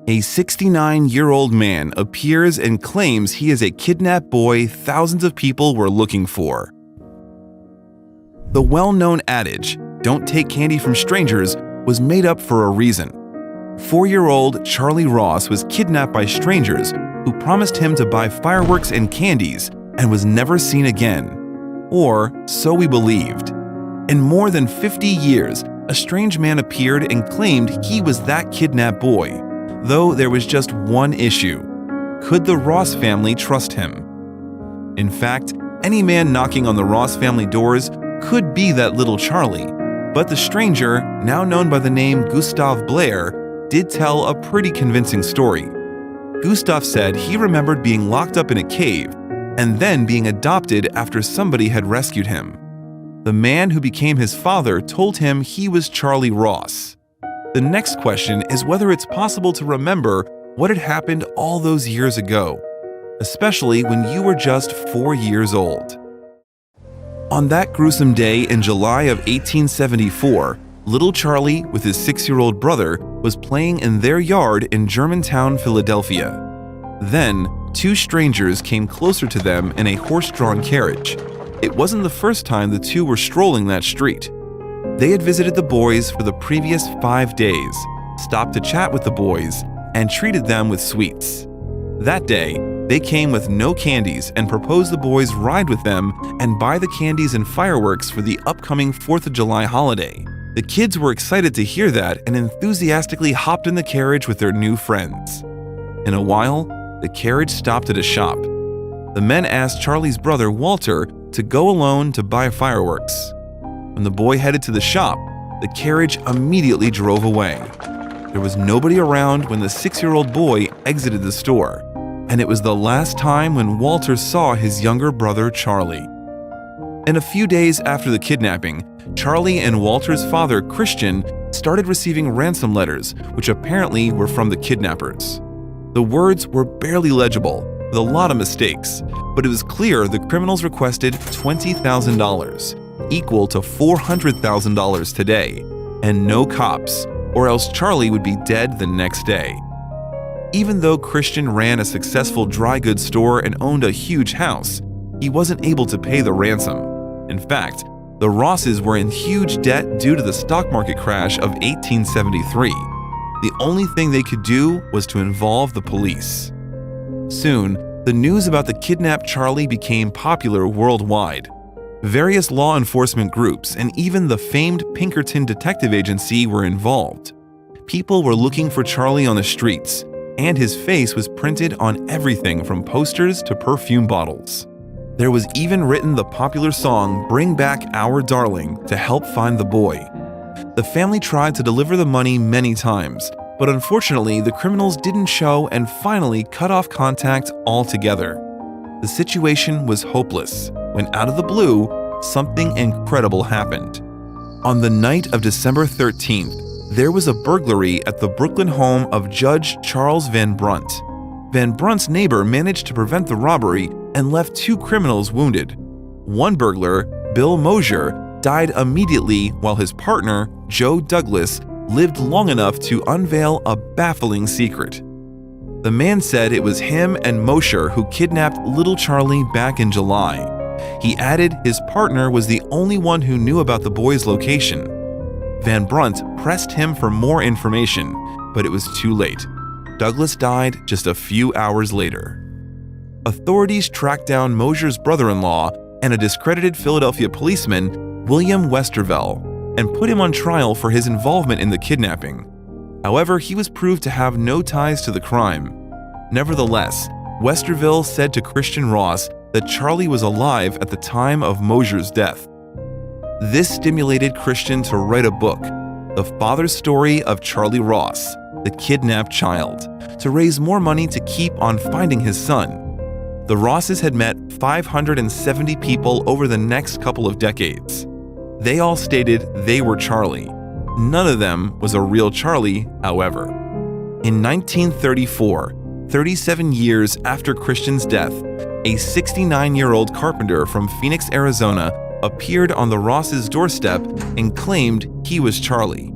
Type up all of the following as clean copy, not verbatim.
A 69-year-old man appears and claims he is a kidnapped boy thousands of people were looking for. The well-known adage, "Don't take candy from strangers," was made up for a reason. 4-year-old Charlie Ross was kidnapped by strangers who promised him to buy fireworks and candies and was never seen again. Or, so we believed. In more than 50 years, a strange man appeared and claimed he was that kidnapped boy, though there was just one issue. Could the Ross family trust him? In fact, any man knocking on the Ross family doors could be that little Charlie, but the stranger, now known by the name Gustav Blair, did tell a pretty convincing story. Gustav said he remembered being locked up in a cave and then being adopted after somebody had rescued him. The man who became his father told him he was Charlie Ross. The next question is whether it's possible to remember what had happened all those years ago, especially when you were just 4 years old. On that gruesome day in July of 1874, little Charlie, with his 6-year-old brother, was playing in their yard in Germantown, Philadelphia. Then, 2 strangers came closer to them in a horse-drawn carriage. It wasn't the first time the 2 were strolling that street. They had visited the boys for the previous 5 days, stopped to chat with the boys, and treated them with sweets. That day, they came with no candies and proposed the boys ride with them and buy the candies and fireworks for the upcoming 4th of July holiday. The kids were excited to hear that and enthusiastically hopped in the carriage with their new friends. In a while, the carriage stopped at a shop. The men asked Charlie's brother, Walter, to go alone to buy fireworks. When the boy headed to the shop, the carriage immediately drove away. There was nobody around when the 6-year-old boy exited the store, and it was the last time when Walter saw his younger brother, Charlie. And a few days after the kidnapping, Charlie and Walter's father, Christian, started receiving ransom letters, which apparently were from the kidnappers. The words were barely legible, with a lot of mistakes, but it was clear the criminals requested $20,000, equal to $400,000 today, and no cops, or else Charlie would be dead the next day. Even though Christian ran a successful dry goods store and owned a huge house, he wasn't able to pay the ransom. In fact, the Rosses were in huge debt due to the stock market crash of 1873. The only thing they could do was to involve the police. Soon, the news about the kidnapped Charlie became popular worldwide. Various law enforcement groups and even the famed Pinkerton Detective Agency were involved. People were looking for Charlie on the streets, and his face was printed on everything from posters to perfume bottles. There was even written the popular song "Bring Back Our Darling" to help find the boy. The family tried to deliver the money many times, but unfortunately the criminals didn't show and finally cut off contact altogether. The situation was hopeless when, out of the blue, something incredible happened. On the night of December 13th, there was a burglary at the Brooklyn home of Judge Charles Van Brunt. Van Brunt's neighbor managed to prevent the robbery and left 2 criminals wounded. One burglar, Bill Mosier, died immediately while his partner, Joe Douglas, lived long enough to unveil a baffling secret. The man said it was him and Mosier who kidnapped little Charlie back in July. He added his partner was the only one who knew about the boy's location. Van Brunt pressed him for more information, but it was too late. Douglas died just a few hours later. Authorities tracked down Mosier's brother-in-law and a discredited Philadelphia policeman, William Westerville, and put him on trial for his involvement in the kidnapping. However, he was proved to have no ties to the crime. Nevertheless, Westerville said to Christian Ross that Charlie was alive at the time of Mosier's death. This stimulated Christian to write a book, The Father's Story of Charlie Ross, the Kidnapped Child, to raise more money to keep on finding his son. The Rosses had met 570 people over the next couple of decades. They all stated they were Charlie. None of them was a real Charlie, however. In 1934, 37 years after Christian's death, a 69-year-old carpenter from Phoenix, Arizona, appeared on the Rosses' doorstep and claimed he was Charlie.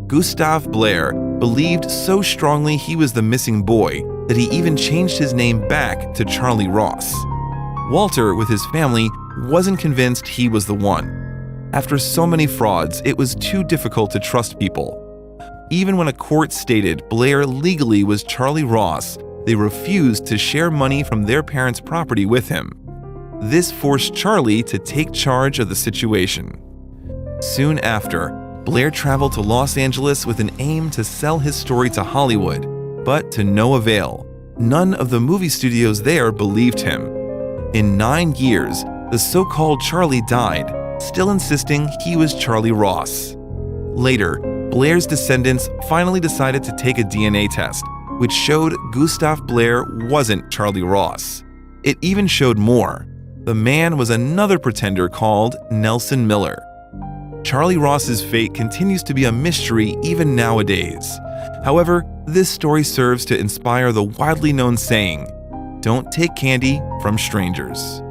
Gustav Blair believed so strongly he was the missing boy that he even changed his name back to Charlie Ross. Walter, with his family, wasn't convinced he was the one. After so many frauds, it was too difficult to trust people. Even when a court stated Blair legally was Charlie Ross, they refused to share money from their parents' property with him. This forced Charlie to take charge of the situation. Soon after, Blair traveled to Los Angeles with an aim to sell his story to Hollywood, but to no avail. None of the movie studios there believed him. In 9 years, the so-called Charlie died, still insisting he was Charlie Ross. Later, Blair's descendants finally decided to take a DNA test, which showed Gustav Blair wasn't Charlie Ross. It even showed more. The man was another pretender called Nelson Miller. Charlie Ross's fate continues to be a mystery even nowadays. However, this story serves to inspire the widely known saying, "Don't take candy from strangers."